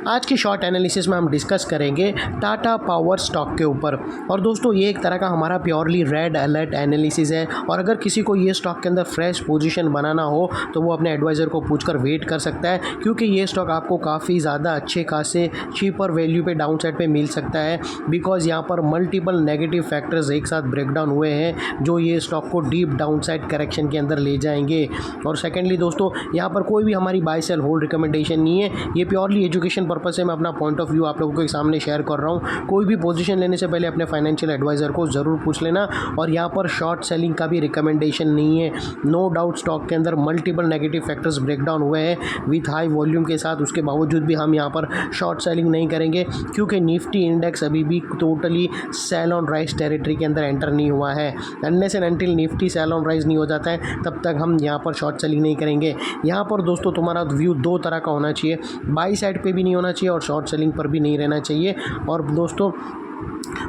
आज की short analysis में हम डिस्कस करेंगे टाटा पावर स्टॉक के ऊपर। और दोस्तों ये एक तरह का हमारा प्योरली रेड अलर्ट एनालिसिस है, और अगर किसी को ये स्टॉक के अंदर फ्रेश पोजीशन बनाना हो तो वो अपने एडवाइज़र को पूछकर वेट कर सकता है, क्योंकि ये स्टॉक आपको काफ़ी ज़्यादा अच्छे खासे चीपर वैल्यू पे डाउन साइड पे मिल सकता है, बिकॉज यहाँ पर मल्टीपल नेगेटिव फैक्टर्स एक साथ ब्रेकडाउन हुए हैं जो ये स्टॉक को डीप डाउन साइड करेक्शन के अंदर ले जाएंगे। और सेकेंडली दोस्तों, यहाँ पर कोई भी हमारी बाय सेल होल्ड रिकमेंडेशन नहीं है, ये प्योरली एजुकेशन पर्पस से मैं अपना पॉइंट ऑफ व्यू आप लोगों के सामने शेयर कर रहा हूँ। कोई भी पोजीशन लेने से पहले अपने फाइनेंशियल एडवाइज़र को ज़रूर पूछ लेना। और यहाँ पर शॉर्ट सेलिंग का भी रिकमेंडेशन नहीं है। नो डाउट स्टॉक के अंदर मल्टीपल नेगेटिव फैक्टर्स ब्रेकडाउन हुए हैं विथ हाई वॉल्यूम के साथ, उसके बावजूद भी हम यहाँ पर शॉर्ट सेलिंग नहीं करेंगे, क्योंकि निफ्टी इंडेक्स अभी भी totally sell on rise territory के अंदर एंटर नहीं हुआ है। Unless and until Nifty sell on rise नहीं हो जाता है तब तक हम यहाँ पर शॉर्ट सेलिंग नहीं करेंगे। यहाँ पर दोस्तों तुम्हारा व्यू दो तरह का होना चाहिए, बाई साइड पे भी नहीं होना चाहिए और शॉर्ट सेलिंग पर भी नहीं रहना चाहिए। और दोस्तों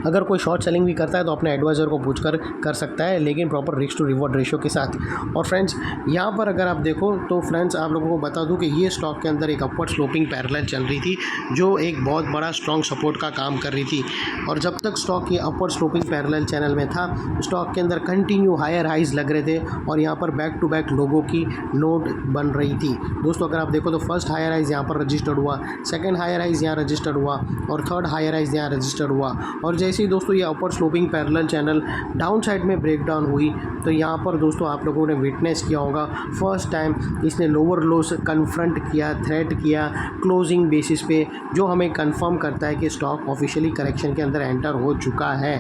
अगर कोई शॉर्ट सेलिंग भी करता है तो अपने एडवाइज़र को पूछकर कर सकता है, लेकिन proper risk to reward ratio के साथ। और फ्रेंड्स यहाँ पर अगर आप देखो तो फ्रेंड्स आप लोगों को बता दूं कि ये स्टॉक के अंदर एक अपवर्ड स्लोपिंग पैरेलल चल रही थी जो एक बहुत बड़ा स्ट्रॉन्ग सपोर्ट का काम कर रही थी। और जब तक स्टॉक ये अपवर्ड स्लोपिंग पैरेलल चैनल में था, स्टॉक के अंदर कंटिन्यू हायर हाइज लग रहे थे और यहाँ पर बैक टू बैक लोगों की नोट बन रही थी। दोस्तों अगर आप देखो तो फर्स्ट हायर हाइज यहाँ पर रजिस्टर्ड हुआ, सेकेंड हायर हाइज यहाँ रजिस्टर्ड हुआ और थर्ड हायर हाइज यहाँ रजिस्टर्ड हुआ। और जैसे ही दोस्तों ये upper sloping parallel channel down side में ब्रेक डाउन हुई तो यहाँ पर दोस्तों आप लोगों ने विटनेस किया होगा, फर्स्ट टाइम इसने लोअर लोस कन्फ्रंट किया, थ्रेट किया क्लोजिंग बेसिस पे, जो हमें कंफर्म करता है कि स्टॉक ऑफिशियली करेक्शन के अंदर एंटर हो चुका है।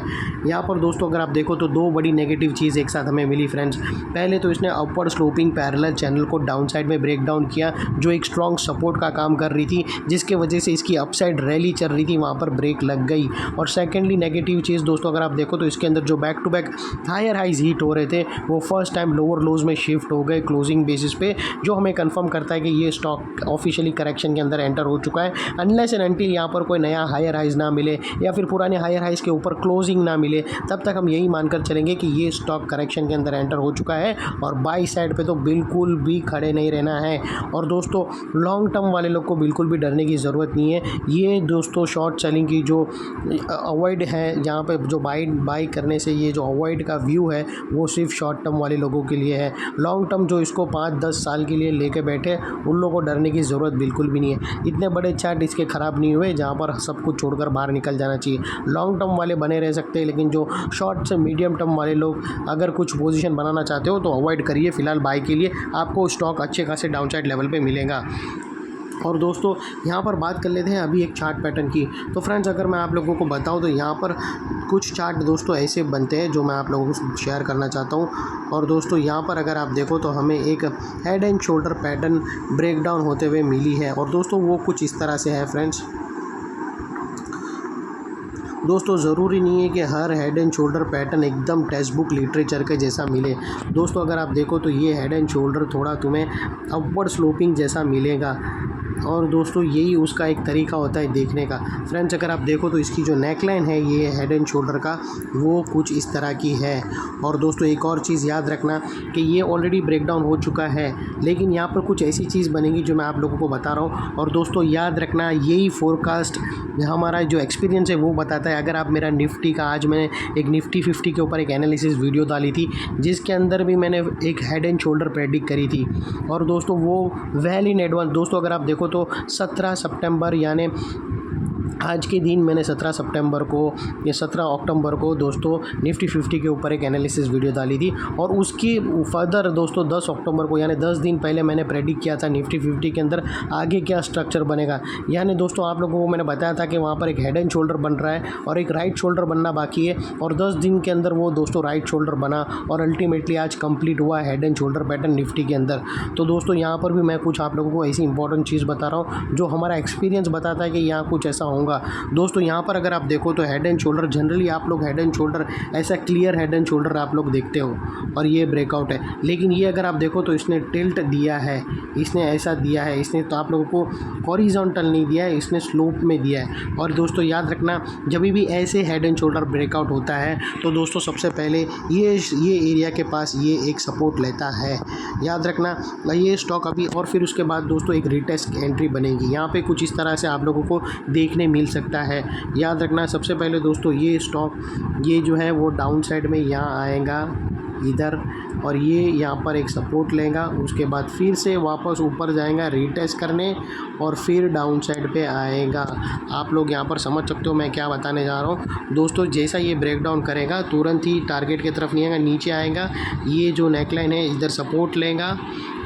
यहाँ पर दोस्तों अगर आप देखो तो दो बड़ी नेगेटिव चीज़ एक साथ हमें मिली फ्रेंड्स। पहले तो इसने अपर स्लोपिंग पैरेलल चैनल को डाउन साइड में ब्रेक डाउन किया जो एक स्ट्रॉन्ग सपोर्ट का काम कर रही थी, जिसके वजह से इसकी अपसाइड रैली चल रही थी, वहाँ पर ब्रेक लग गई। और सेकेंडली नेगेटिव चीज़ दोस्तों अगर आप देखो तो इसके अंदर जो back to back higher highs hit हो रहे थे वो फर्स्ट टाइम लोअर लोज में शिफ्ट हो गए क्लोजिंग बेसिस पे, जो हमें कंफर्म करता है कि ये स्टॉक ऑफिशियली करेक्शन के अंदर एंटर हो चुका है। अनलेस एंड अनटिल यहाँ पर कोई नया हायर हाइज ना मिले या फिर पुराने हायर हाइज के ऊपर क्लोजिंग ना मिले, तब तक हम यही मानकर चलेंगे कि ये स्टॉक करेक्शन के अंदर एंटर हो चुका है। और बाई साइड पे तो बिल्कुल भी खड़े नहीं रहना है। और दोस्तों लॉन्ग टर्म वाले लोग को बिल्कुल भी डरने की ज़रूरत नहीं है। ये दोस्तों शॉर्ट सेलिंग की जो अवॉइड है, यहाँ पे जो बाई करने से ये जो अवॉइड का व्यू है वो सिर्फ शॉर्ट टर्म वाले लोगों के लिए है। लॉन्ग टर्म जो इसको 5-10 साल के लिए लेके बैठे उन लोगों को डरने की ज़रूरत बिल्कुल भी नहीं है। इतने बड़े चार्ट इसके ख़राब नहीं हुए जहाँ पर सब कुछ छोड़कर बाहर निकल जाना चाहिए। लॉन्ग टर्म वाले बने रह सकते हैं, लेकिन जो शॉर्ट से मीडियम टर्म वाले लोग अगर कुछ पोजीशन बनाना चाहते हो तो अवॉइड करिए। फिलहाल बाई के लिए आपको स्टॉक अच्छे खासे डाउन साइड लेवल पे मिलेगा। और दोस्तों यहाँ पर बात कर लेते हैं अभी एक चार्ट पैटर्न की। तो फ्रेंड्स अगर मैं आप लोगों को बताऊँ तो यहाँ पर कुछ चार्ट दोस्तों ऐसे बनते हैं जो मैं आप लोगों को शेयर करना चाहता हूँ। और दोस्तों यहाँ पर अगर आप देखो तो हमें एक head and shoulder pattern breakdown होते हुए मिली है। और दोस्तों वो कुछ इस तरह से है फ्रेंड्स। दोस्तों ज़रूरी नहीं है कि हर हेड एंड शोल्डर पैटर्न एकदम टेक्स्ट बुक लिटरेचर के जैसा मिले। दोस्तों अगर आप देखो तो ये हेड एंड शोल्डर थोड़ा तुम्हें अपवर्ड स्लोपिंग जैसा मिलेगा, और दोस्तों यही उसका एक तरीका होता है देखने का। फ्रेंड्स अगर आप देखो तो इसकी जो नेकलाइन है ये हेड एंड शोल्डर का वो कुछ इस तरह की है। और दोस्तों एक और चीज़ याद रखना कि ये ऑलरेडी ब्रेकडाउन हो चुका है, लेकिन यहाँ पर कुछ ऐसी चीज़ बनेगी जो मैं आप लोगों को बता रहा हूँ। और दोस्तों याद रखना यही फोरकास्ट हमारा जो एक्सपीरियंस है वो बताता है। अगर आप मेरा निफ्टी का, आज मैंने एक निफ्टी 50 के ऊपर एक एनालिसिस वीडियो डाली थी जिसके अंदर भी मैंने एक हेड एंड शोल्डर प्रेडिक्ट करी थी। और दोस्तों वो वेल इन एडवांस, दोस्तों अगर आप देखो तो 17 सितंबर यानी आज के दिन मैंने 17 सितंबर को या 17 अक्टूबर को दोस्तों निफ्टी 50 के ऊपर एक एनालिसिस वीडियो डाली थी। और उसकी फर्दर दोस्तों 10 अक्टूबर को यानी 10 दिन पहले मैंने प्रेडिक्ट किया था निफ्टी 50 के अंदर आगे क्या स्ट्रक्चर बनेगा। यानी दोस्तों आप लोगों को मैंने बताया था कि वहाँ पर एक हेड एंड शोल्डर बन रहा है और एक राइट शोल्डर बनना बाकी है, और 10 दिन के अंदर वो दोस्तों राइट शोल्डर बना और अल्टीमेटली आज कंप्लीट हुआ head and shoulder pattern Nifty के अंदर। तो दोस्तों यहाँ पर भी मैं कुछ आप लोगों को ऐसी इंपॉर्टेंट चीज़ बता रहा हूँ जो हमारा एक्सपीरियंस बताता है कि यहाँ कुछ ऐसा बताऊँगा। दोस्तों यहाँ पर अगर आप देखो तो हेड एंड शोल्डर, जनरली आप लोग हेड एंड शोल्डर ऐसा क्लियर हेड एंड शोल्डर आप लोग देखते हो और ये ब्रेकआउट है, लेकिन ये अगर आप देखो तो इसने टिल्ट दिया है, इसने ऐसा दिया है, इसने तो आप लोगों को हॉरिजॉन्टल नहीं दिया है, इसने स्लोप में दिया है। और दोस्तों याद रखना, जब भी ऐसे हेड एंड शोल्डर ब्रेकआउट होता है तो दोस्तों सबसे पहले ये एरिया के पास ये एक सपोर्ट लेता है, याद रखना ये स्टॉक अभी। और फिर उसके बाद दोस्तों एक रिटेस्ट एंट्री बनेगी, यहाँ पे कुछ इस तरह से आप लोगों को देखने मिल सकता है। याद रखना सबसे पहले दोस्तों ये स्टॉक ये जो है वो डाउन साइड में यहाँ आएगा इधर, और ये यहाँ पर एक सपोर्ट लेगा, उसके बाद फिर से वापस ऊपर जाएगा रीटेस्ट करने और फिर डाउन साइड पे आएगा। आप लोग यहाँ पर समझ सकते हो मैं क्या बताने जा रहा हूँ। दोस्तों जैसा ये ब्रेक डाउन करेगा तुरंत ही टारगेट की तरफ नहीं आएगा, नीचे आएगा, ये जो नेकलाइन है इधर सपोर्ट लेगा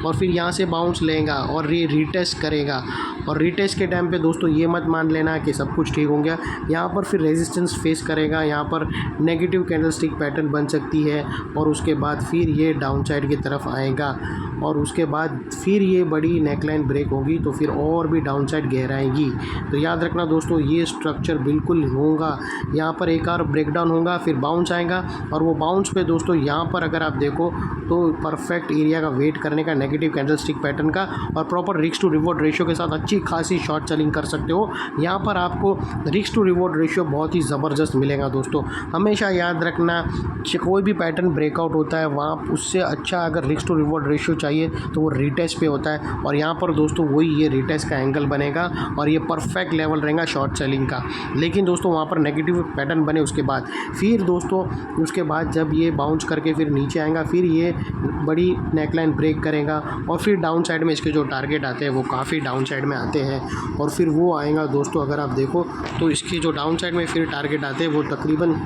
और फिर यहाँ से बाउंस लेगा और ये रीटेस्ट करेगा। और रीटेस्ट के टाइम पे दोस्तों ये मत मान लेना कि सब कुछ ठीक हो गया, यहाँ पर फिर रेजिस्टेंस फेस करेगा, यहाँ पर नेगेटिव कैंडलस्टिक पैटर्न बन सकती है और उसके बाद फिर ये डाउन साइड की तरफ आएगा और उसके बाद फिर ये बड़ी नेकलाइन ब्रेक होगी तो फिर और भी डाउन साइड गहराएगी। तो याद रखना दोस्तों ये स्ट्रक्चर बिल्कुल होगा, यहाँ पर एक और ब्रेक डाउन होगा, फिर बाउंस आएगा और वो बाउंस पे दोस्तों यहाँ पर अगर आप देखो तो परफेक्ट एरिया का वेट करने का, नेगेटिव कैंडलस्टिक पैटर्न का और proper risk to reward ratio के साथ अच्छी खासी शॉर्ट सेलिंग कर सकते हो। यहाँ पर आपको रिस्क टू रिवॉर्ड रेशियो बहुत ही ज़बरदस्त मिलेगा दोस्तों। हमेशा याद रखना कोई भी पैटर्न ब्रेकआउट होता है वहाँ उससे अच्छा अगर रिस्क टू रिवॉर्ड रेशियो चाहिए तो वो रिटेस्ट पे होता है, और यहाँ पर दोस्तों वही ये रिटेस्ट का एंगल बनेगा और ये परफेक्ट लेवल रहेगा शॉर्ट सेलिंग का। लेकिन दोस्तों वहाँ पर नेगेटिव पैटर्न बने उसके बाद फिर दोस्तों उसके बाद जब ये बाउंस करके फिर नीचे आएगा, फिर ये बड़ी नेकलाइन ब्रेक करेगा और फिर डाउन साइड में इसके जो टारगेट आते हैं वो काफ़ी डाउन साइड में आते हैं और फिर वो आएगा दोस्तों अगर आप देखो तो इसकी जो डाउन साइड में फिर टारगेट आते हैं वो तकरीबन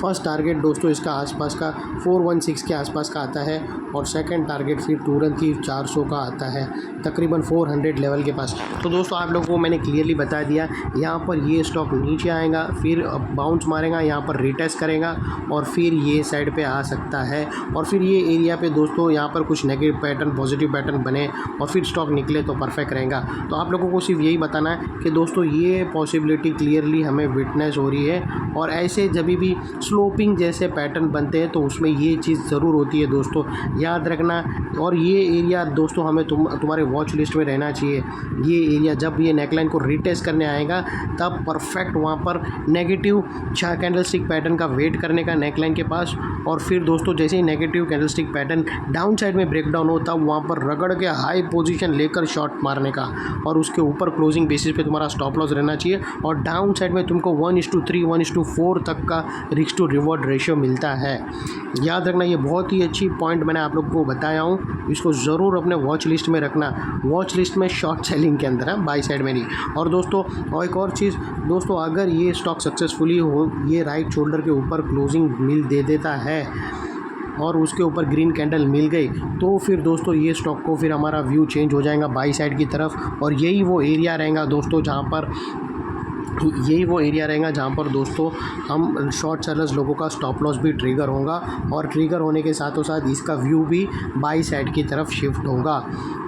फर्स्ट टारगेट दोस्तों इसका आसपास का 416 के आसपास का आता है और सेकंड टारगेट फिर तुरंत ही 400 का आता है तकरीबन 400 लेवल के पास। तो दोस्तों आप लोगों को मैंने क्लियरली बता दिया, यहाँ पर ये स्टॉक नीचे आएगा, फिर बाउंस मारेगा, यहाँ पर रिटेस्ट करेगा और फिर ये साइड पे आ सकता है और फिर ये एरिया पे दोस्तों यहाँ पर कुछ नेगेटिव पैटर्न पॉजिटिव पैटर्न बने और फिर स्टॉक निकले तो परफेक्ट रहेगा। तो आप लोगों को सिर्फ यही बताना है कि दोस्तों ये पॉसिबिलिटी क्लियरली हमें विटनेस हो रही है और ऐसे जब भी स्लोपिंग जैसे पैटर्न बनते हैं तो उसमें ये चीज़ ज़रूर होती है दोस्तों, याद रखना। और ये एरिया दोस्तों हमें तुम्हारे वॉच लिस्ट में रहना चाहिए। ये एरिया जब ये नेकलाइन को रिटेस्ट करने आएगा तब परफेक्ट वहाँ पर नेगेटिव कैंडलस्टिक पैटर्न का वेट करने का नेकलाइन के पास, और फिर दोस्तों जैसे ही negative candlestick pattern down side में ब्रेक डाउन होता वहाँ पर रगड़ के हाई पोजीशन लेकर शॉट मारने का और उसके ऊपर क्लोजिंग बेसिस पे तुम्हारा स्टॉप लॉस रहना चाहिए और डाउन साइड में तुमको 1:3 1:4 तक का रिस्क टू रिवॉर्ड रेशियो मिलता है। याद रखना ये बहुत ही अच्छी पॉइंट मैंने आप लोग को बताया हूँ, इसको ज़रूर अपने वॉच लिस्ट में रखना। वॉच लिस्ट में शॉर्ट सेलिंग के अंदर है, बाई साइड में नहीं। और दोस्तों और एक और चीज़ दोस्तों, अगर ये स्टॉक सक्सेसफुली हो, ये राइट शोल्डर के ऊपर क्लोजिंग मिल दे देता है और उसके ऊपर ग्रीन कैंडल मिल गई तो फिर दोस्तों ये स्टॉक को फिर हमारा व्यू चेंज हो जाएगा बाई साइड की तरफ और यही वो एरिया रहेगा दोस्तों जहाँ पर दोस्तों हम शॉर्ट सेलर्स लोगों का स्टॉप लॉस भी ट्रिगर होगा और ट्रिगर होने के साथों साथ इसका व्यू भी बाई साइड की तरफ शिफ्ट होगा।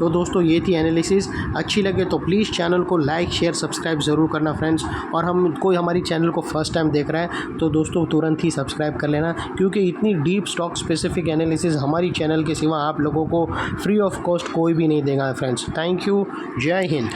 तो दोस्तों ये थी एनालिसिस। अच्छी लगे तो प्लीज़ चैनल को लाइक शेयर सब्सक्राइब ज़रूर करना फ्रेंड्स, और हम कोई हमारी चैनल को फर्स्ट टाइम देख रहा है तो दोस्तों तुरंत ही सब्सक्राइब कर लेना, क्योंकि इतनी डीप स्टॉक स्पेसिफिक एनालिसिस हमारी चैनल के सिवा आप लोगों को फ्री ऑफ कॉस्ट कोई भी नहीं देगा फ्रेंड्स। थैंक यू, जय हिंद।